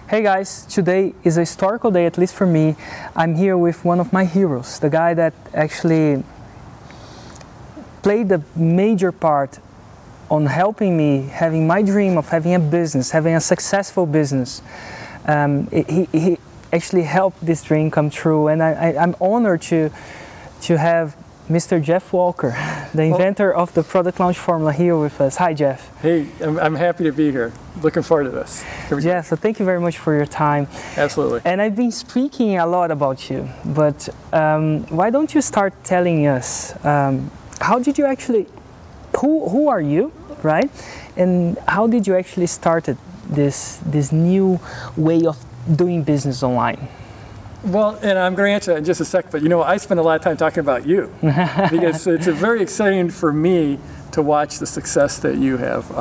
Hey guys, today is a historical day, at least for me. I'm here with one of my heroes, the guy that actually played a major part on helping me having my dream of having a business, having a successful business. He actually helped this dream come true, and I'm honored to have Mr. Jeff Walker, the inventor of the product launch Fórmula, here with us. Hi, Jeff. Hey, I'm happy to be here. Looking forward to this. Yeah, so thank you very much for your time. Absolutely. And I've been speaking a lot about you, but why don't you start telling us, how did you actually, who are you, right? And how did you actually started this new way of doing business online? Well, and I'm going to answer that in just a sec, but you know, I spend a lot of time talking about you because it's very exciting for me to watch the success that you have.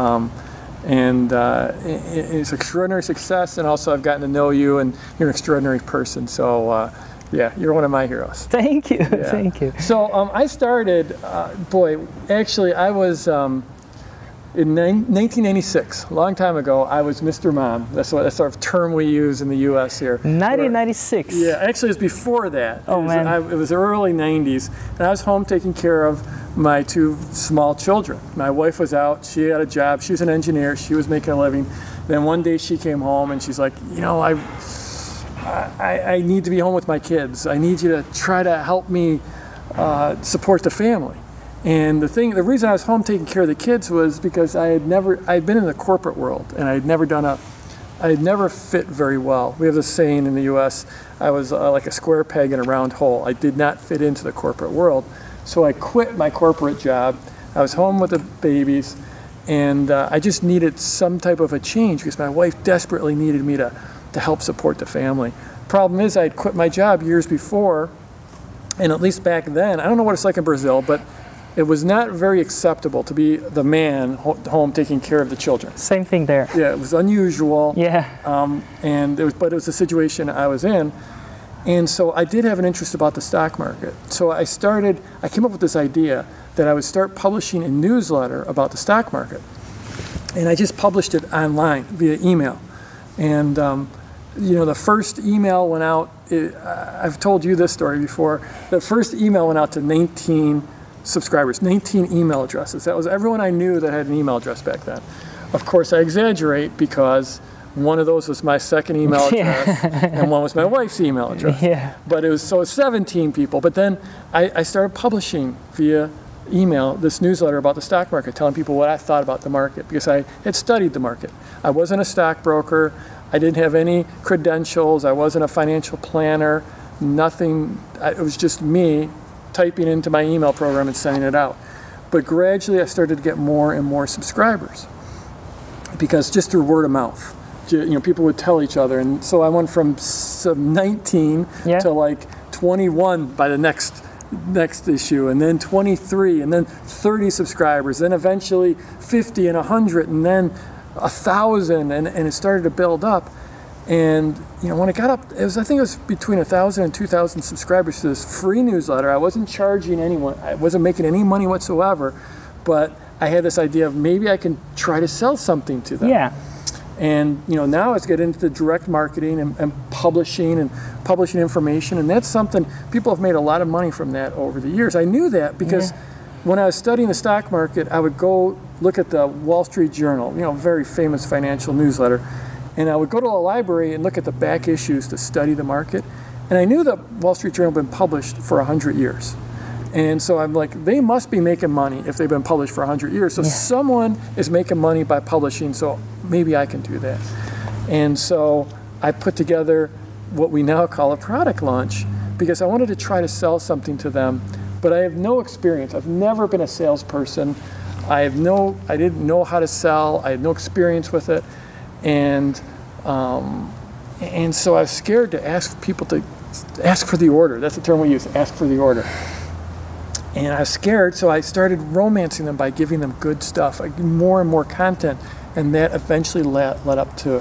It's extraordinary success, and also I've gotten to know you, and you're an extraordinary person. So, yeah, you're one of my heroes. Thank you, yeah. Thank you. So I started, actually I was, in 1996, a long time ago, I was Mr. Mom. That's what sort of term we use in the U.S. here. 1996? Yeah, actually it was before that. Oh, man. It was the early 90s, and I was home taking care of my two small children. My wife was out, she had a job, she was an engineer, she was making a living. Then one day she came home and she's like, you know, I need to be home with my kids. I need you to try to help me support the family. And the reason I was home taking care of the kids was because I'd been in the corporate world, and I had never fit very well. We have this saying in the U.S., I was like a square peg in a round hole. I did not fit into the corporate world. So I quit my corporate job. I was home with the babies, and I just needed some type of a change because my wife desperately needed me to help support the family. Problem is, I had quit my job years before, and at least back then, I don't know what it's like in Brazil, but it was not very acceptable to be the man home taking care of the children. Same thing there. Yeah, it was unusual. Yeah. But it was the situation I was in. And so I did have an interest about the stock market. So I came up with this idea that I would start publishing a newsletter about the stock market. And I just published it online via email. And you know, the first email went out, I've told you this story before, the first email went out to 19 subscribers, 19 email addresses. That was everyone I knew that had an email address back then. Of course, I exaggerate because one of those was my second email address, and one was my wife's email address. Yeah. But it was 17 people. But then I started publishing via email this newsletter about the stock market, telling people what I thought about the market, because I had studied the market. I wasn't a stockbroker. I didn't have any credentials. I wasn't a financial planner. Nothing. It was just me typing into my email program and sending it out. But gradually I started to get more and more subscribers, because just through word of mouth, you know, people would tell each other. And so I went from 19 to like 21 by the next issue, and then 23, and then 30 subscribers, then eventually 50 and 100, and then 1,000, and it started to build up. And you know, when it got up, I think it was between 1,000 and 2,000 subscribers to this free newsletter. I wasn't charging anyone. I wasn't making any money whatsoever, but I had this idea of maybe I can try to sell something to them. Yeah. And you know, now it's getting into the direct marketing and publishing information, and that's something people have made a lot of money from that over the years. I knew that because when I was studying the stock market, I would go look at the Wall Street Journal, you know, very famous financial newsletter. And I would go to a library and look at the back issues to study the market. And I knew the Wall Street Journal had been published for 100 years. And so I'm like, they must be making money if they've been published for 100 years. So someone is making money by publishing, so maybe I can do that. And so I put together what we now call a product launch, because I wanted to try to sell something to them, but I have no experience. I've never been a salesperson. I didn't know how to sell. I had no experience with it. And so I was scared to ask people to ask for the order. That's the term we use, ask for the order. And I was scared, so I started romancing them by giving them good stuff, like more and more content, and that eventually led up to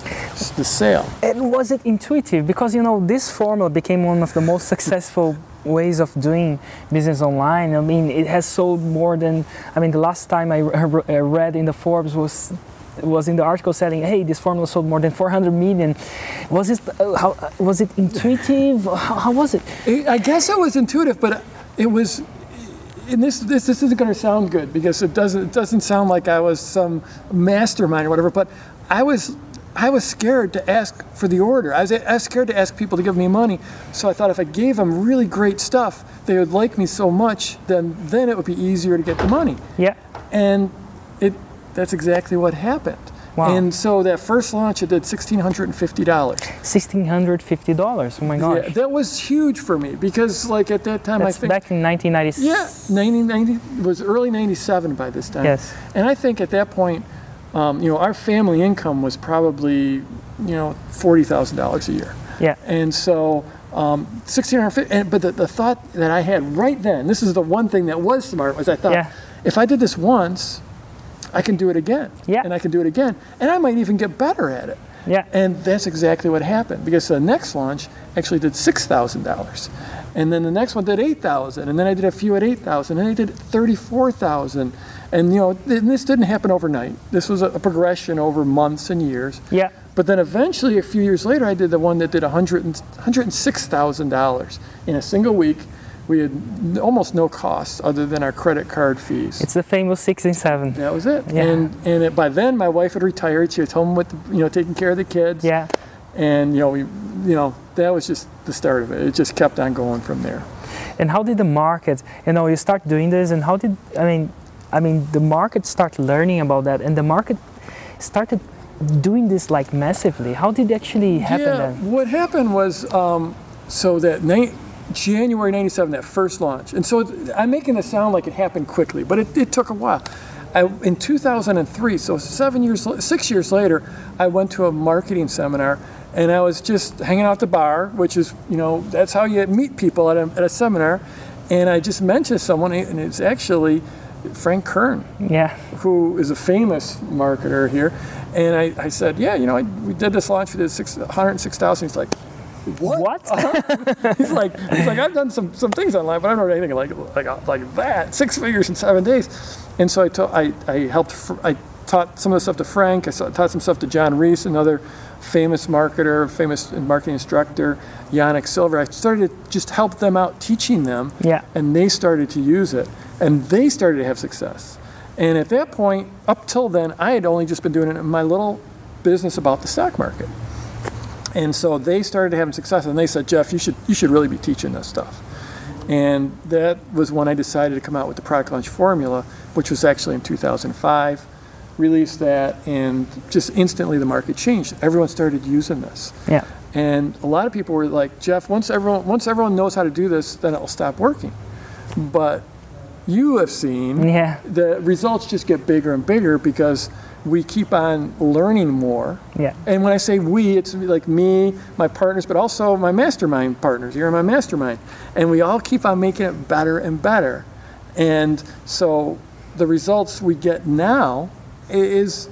the sale. And was it intuitive? Because you know, this formula became one of the most successful ways of doing business online. I mean, it has sold more than, I mean, the last time I read in the Forbes was was in the article saying, hey, this formula sold more than 400 million. Was it was it intuitive? How was it? I guess it was intuitive, but it was. And this isn't going to sound good because it doesn't sound like I was some mastermind or whatever. But I was scared to ask for the order. I was scared to ask people to give me money. So I thought if I gave them really great stuff, they would like me so much. Then it would be easier to get the money. Yeah. And that's exactly what happened. Wow. And so that first launch, it did $1,650. $1,650. Oh my gosh. Yeah, that was huge for me because, like, at that time, That's I think back in 1996. Yeah, 1990 was early '97 by this time. Yes. And I think at that point, our family income was probably, $40,000 a year. Yeah. And so $1,650. But the thought that I had right then, this is the one thing that was smart, was I thought, if I did this once, I can do it again. Yeah. And I can do it again. And I might even get better at it. Yeah. And that's exactly what happened because the next launch actually did $6,000. And then the next one did $8,000. And then I did a few at $8,000. And I did $34,000. And, this didn't happen overnight. This was a progression over months and years. Yeah. But then eventually, a few years later, I did the one that did $106,000 in a single week. We had almost no costs other than our credit card fees. It's the famous 6 and 7. That was it. Yeah. And by then, my wife had retired. She was home with, taking care of the kids. Yeah. And that was just the start of it. It just kept on going from there. And how did the market? You start doing this, and how did the market start learning about that, and the market started doing this like massively. How did it actually happen then? What happened was January '97, that first launch. And so I'm making it sound like it happened quickly, but it took a while. In 2003, so 6 years later, I went to a marketing seminar, and I was just hanging out at the bar, which is, that's how you meet people at a seminar. And I just mentioned someone, and it's actually Frank Kern, who is a famous marketer here. And I said, we did this launch, we did $106,000. He's like, what? He's like, I've done some things online, but I don't know anything like that. 6 figures in 7 days. And so I taught some of the stuff to Frank. I taught some stuff to John Reese, another famous marketer, famous marketing instructor, Yannick Silver. I started to just help them out, teaching them, and they started to use it, and they started to have success. And at that point, up till then, I had only just been doing it in my little business about the stock market. And so they started having success, and they said, Jeff, you should really be teaching this stuff. And that was when I decided to come out with the product launch formula, which was actually in 2005. Released that, and just instantly the market changed. Everyone started using this. Yeah. And a lot of people were like, Jeff, once everyone knows how to do this, then it'll stop working. But you have seen the results just get bigger and bigger because we keep on learning more. Yeah. And when I say we, it's like me, my partners, but also my mastermind partners. You're in my mastermind. And we all keep on making it better and better. And so the results we get now is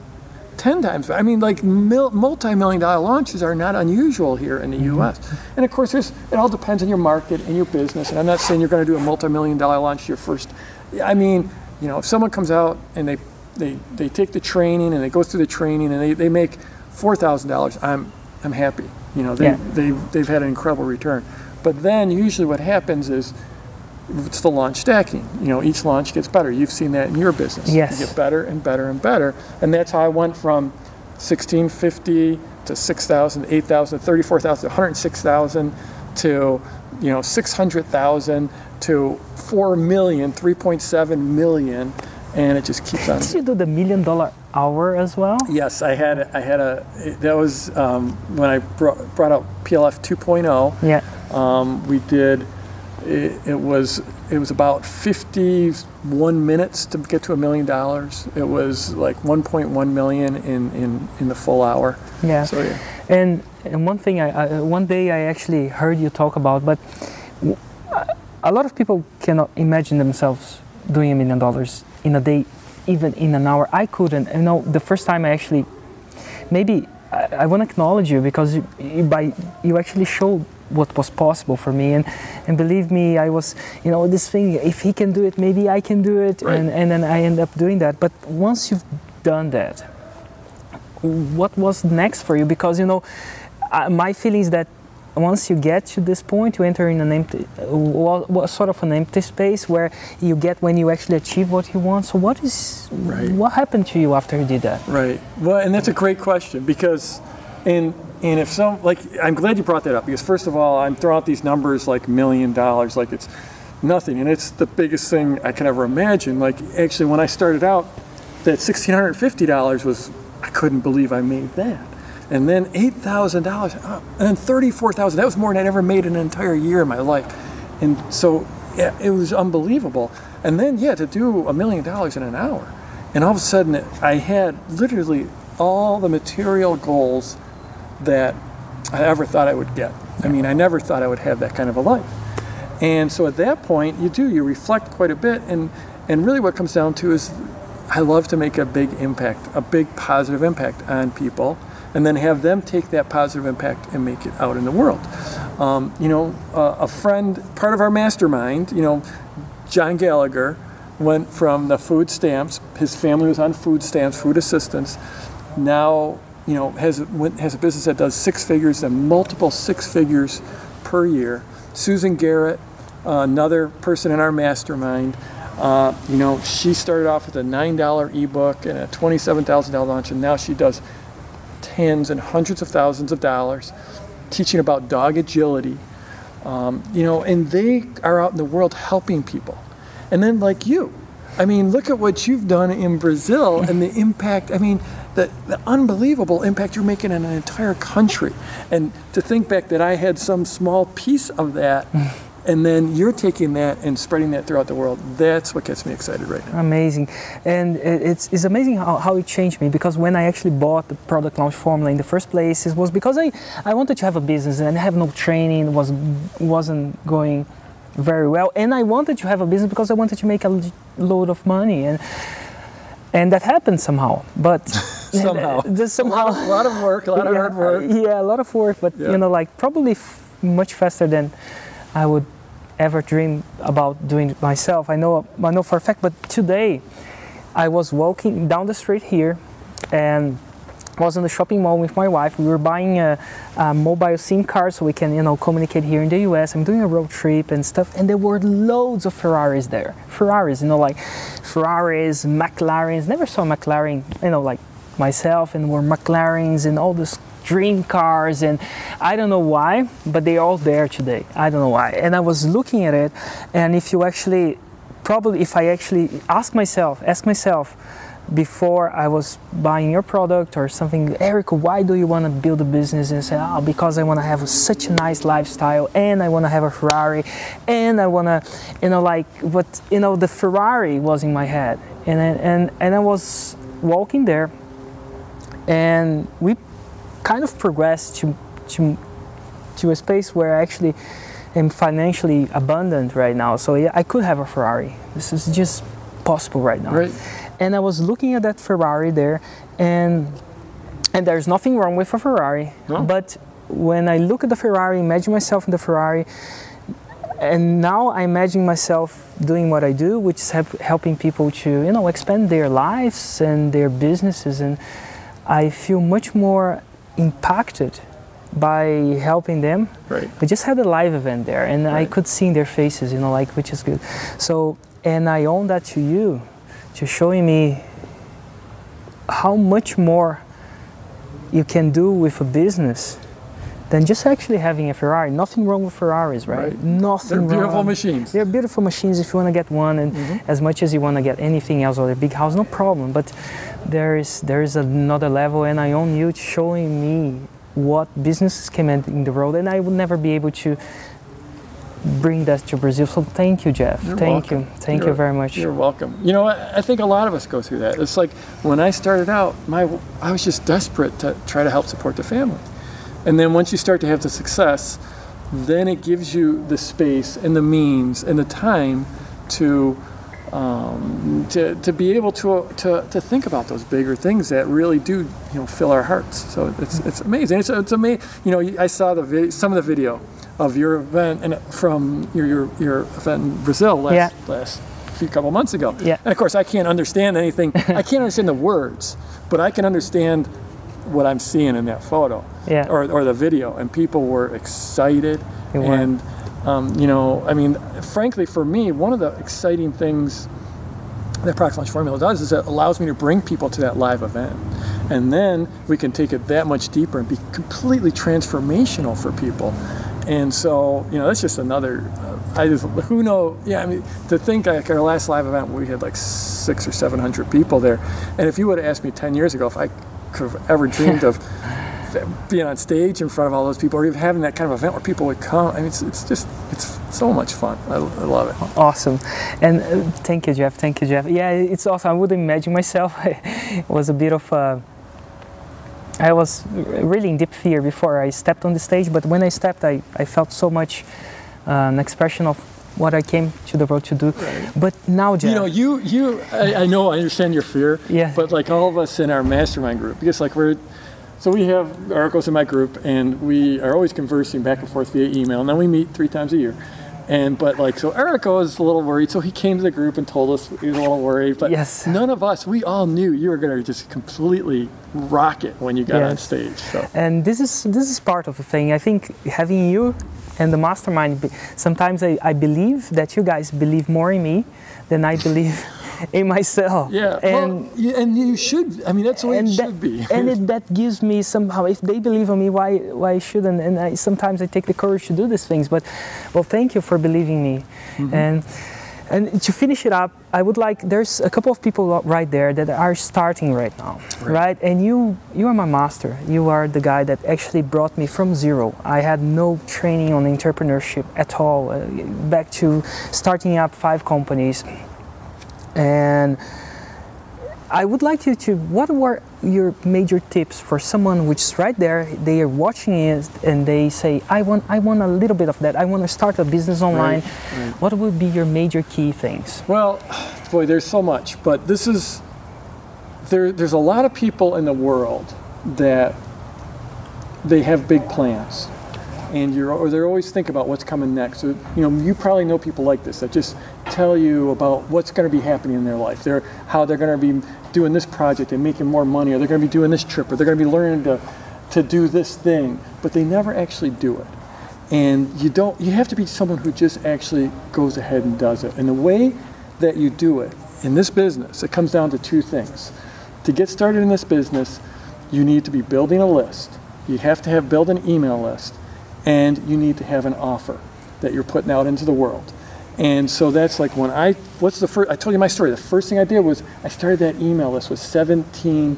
10 times. I mean, like multi-million-dollar launches are not unusual here in the U.S. And of course, it all depends on your market and your business. And I'm not saying you're going to do a multi-million-dollar launch your first. I mean, if someone comes out and they take the training and they go through the training and they make $4,000, I'm happy. They've had an incredible return. But then usually what happens is it's the launch stacking. Each launch gets better. You've seen that in your business. Yes. You get better and better and better. And that's how I went from $1,650 to $6,000, $8,000, $34,000, $106,000 to $600,000 to $4 million, $3.7 million, and it just keeps on. Did you do the $1 million hour as well? Yes, I had that was when I brought out PLF 2.0. Yeah. We did. It was about 51 minutes to get to $1 million. It was like 1.1 million in the full hour. Yeah. So yeah. And one thing one day I actually heard you talk about, but a lot of people cannot imagine themselves doing $1 million in a day, even in an hour. I couldn't. The first time I actually, maybe I want to acknowledge you because you actually showed what was possible for me, and believe me, I was, this thing, if he can do it, maybe I can do it, right. and then I end up doing that. But once you've done that, what was next for you? Because, you know, my feeling is that once you get to this point, you enter in an empty, sort of an empty space where you get when you actually achieve what you want. So what happened to you after you did that? Right. Well, and that's a great question, because, and if some, like, I'm glad you brought that up, because first of all, I'm throwing out these numbers like $1 million, like it's nothing, and it's the biggest thing I can ever imagine. Like, actually, when I started out, that $1,650 was, I couldn't believe I made that. And then $8,000, and then $34,000. That was more than I'd ever made in an entire year in my life. And so yeah, it was unbelievable. And then, yeah, to do $1 million in an hour. And all of a sudden, I had literally all the material goals that I ever thought I would get. I mean, I never thought I would have that kind of a life. And so at that point, you reflect quite a bit. And really what it comes down to is I love to make a big impact, a big positive impact on people, and then have them take that positive impact and make it out in the world. You know, a friend, part of our mastermind, you know, John Gallagher, went from the food stamps, his family was on food stamps, food assistance, now, you know, has a business that does 6 figures and multiple 6 figures per year. Susan Garrett, another person in our mastermind, you know, she started off with a $9 ebook and a $27,000 launch, and now she does tens and hundreds of thousands of dollars teaching about dog agility, you know, and they are out in the world helping people. And then like you, I mean, look at what you've done in Brazil and the impact, I mean, the unbelievable impact you're making in an entire country. And to think back that I had some small piece of that, and then you're taking that and spreading that throughout the world. That's what gets me excited right now. Amazing. And it's amazing how it changed me, because when I actually bought the product launch Fórmula in the first place, it was because I wanted to have a business and I have no training, wasn't going very well. And I wanted to have a business because I wanted to make a load of money. And that happened somehow, but somehow. A lot of work, a lot of hard work. Yeah, a lot of work, but you know, like probably much faster than I would ever dream about doing it myself. I know for a fact, but today I was walking down the street here and was in the shopping mall with my wife. We were buying a mobile SIM card so we can, you know, communicate here in the US. I'm doing a road trip and stuff, and there were loads of Ferraris there. Ferraris, you know, like Ferraris, McLarens. Never saw McLaren, you know, like myself, and were McLarens and all this dream cars, and I don't know why, but they're all there today. I don't know why. And I was looking at it, and if you actually, probably if I actually ask myself before I was buying your product or something, Erico, why do you want to build a business? And say, oh, because I want to have such a nice lifestyle, and I want to have a Ferrari, and I want to, you know, like, what, you know, the Ferrari was in my head, and I was walking there, and we kind of progressed to a space where I actually am financially abundant right now. So yeah, I could have a Ferrari. This is just possible right now. Right. And I was looking at that Ferrari there, and there's nothing wrong with a Ferrari. No. But when I look at the Ferrari, imagine myself in the Ferrari, and now I imagine myself doing what I do, which is helping people to, you know, expand their lives and their businesses, and I feel much more impacted by helping them. Right. We just had a live event there, and I could see in their faces, you know, like, which is good. So, and I owe that to you, to showing me how much more you can do with a business than just actually having a Ferrari. Nothing wrong with Ferraris, right? Nothing wrong. They're beautiful machines. They're beautiful machines if you want to get one, and as much as you want to get anything else or a big house, no problem. But there is another level, and I own you showing me what businesses can end in the world, and I would never be able to bring that to Brazil. So thank you, Jeff. You're thank welcome. Thank you very much. You're welcome. You know, I think a lot of us go through that. It's like when I started out, I was just desperate to try to help support the family. And then once you start to have the success, then it gives you the space and the means and the time to be able to think about those bigger things that really do, you know, fill our hearts. So it's amazing. It's amazing. You know, I saw some of the video of your event and from your event in Brazil last couple months ago. Yeah. And of course, I can't understand anything. I can't understand the words, but I can understand what I'm seeing in that photo or the video, and people were excited. And you know, I mean, frankly, for me, one of the exciting things that Product Launch Formula does is it allows me to bring people to that live event, and then we can take it that much deeper and be completely transformational for people. And so, you know, that's just another, who knows, I mean, to think like our last live event, we had like 600 or 700 people there. And if you would have asked me 10 years ago if I could have ever dreamed of being on stage in front of all those people, or even having that kind of event where people would come, I mean, it's so much fun. I love it. Awesome. And thank you, Jeff. Thank you, Jeff. Yeah, it's awesome. I wouldn't imagine myself. It was a bit of I was really in deep fear before I stepped on the stage, but when I stepped, I felt so much an expression of what I came to the world to do. Right. But now, Jeff, you know, I know, I understand your fear. Yeah. But like all of us in our mastermind group, because like so we have Erico's in my group, and we are always conversing back and forth via email, and then we meet 3 times a year. But like, so Erico is a little worried, so he came to the group and told us he was a little worried, but none of us, we all knew you were going to just completely rock it when you got on stage. So. And this is part of the thing. I think having you and the mastermind, sometimes I believe that you guys believe more in me than I believe in myself. Yeah, and you should. I mean, that's the way it should be. And that gives me somehow, if they believe in me, why shouldn't? And sometimes I take the courage to do these things. But, well, thank you for believing me. Mm-hmm. And to finish it up, I would like, there's a couple of people right there that are starting right now, right? And you are my master. You are the guy that actually brought me from zero. I had no training on entrepreneurship at all, back to starting up 5 companies. And I would like you to, what were your major tips for someone which is right there, they are watching it and they say, I want a little bit of that, I want to start a business online. Right. What would be your major key things? Well, boy, there's so much, but this is, there's a lot of people in the world that they have big plans. And they always think about what's coming next. So, you know, you probably know people like this that just tell you about what's going to be happening in their life. How they're going to be doing this project and making more money, or they're going to be doing this trip, or they're going to be learning to do this thing, but they never actually do it. And you have to be someone who just actually goes ahead and does it. And the way that you do it in this business, it comes down to 2 things. To get started in this business, you need to be building a list. You have to build an email list. And you need to have an offer that you're putting out into the world. And so that's like when I told you my story. The first thing I did was I started that email list with 19,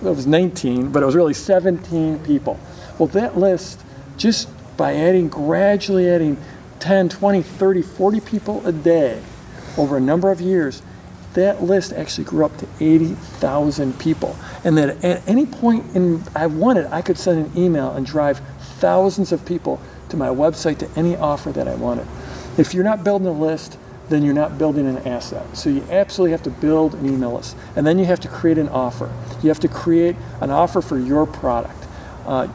but it was really 17 people. Well, that list, just by gradually adding 10, 20, 30, 40 people a day over a number of years, that list actually grew up to 80,000 people. And that at any point I could send an email and drive thousands of people to my website to any offer that I wanted. If you're not building a list, then you're not building an asset. So you absolutely have to build an email list. And then you have to create an offer. You have to create an offer for your product.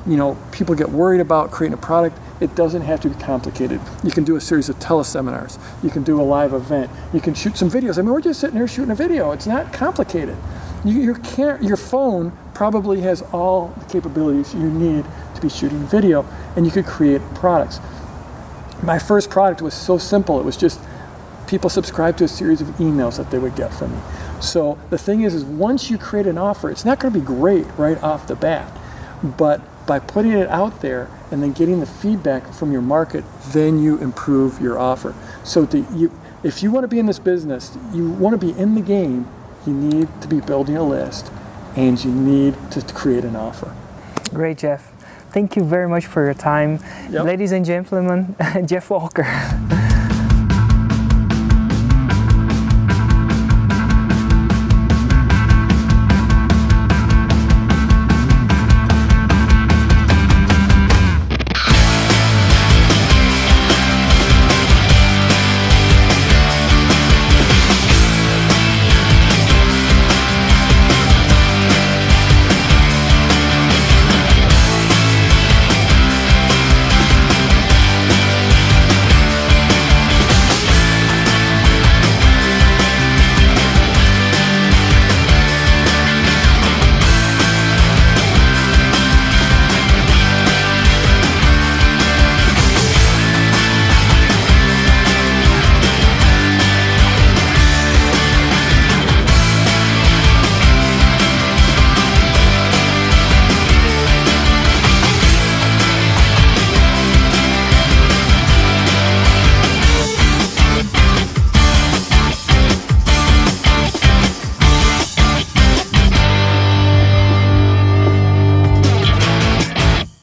You know, people get worried about creating a product. It doesn't have to be complicated. You can do a series of teleseminars. You can do a live event. You can shoot some videos. I mean, we're just sitting here shooting a video. It's not complicated. Your phone probably has all the capabilities you need to be shooting video, and you could create products. My first product was so simple. It was just people subscribed to a series of emails that they would get from me. So the thing is once you create an offer, it's not going to be great right off the bat, but by putting it out there and then getting the feedback from your market, then you improve your offer. So if you want to be in this business, you want to be in the game, you need to be building a list, and you need to create an offer. Great, Jeff. Thank you very much for your time. Yep. Ladies and gentlemen, Jeff Walker.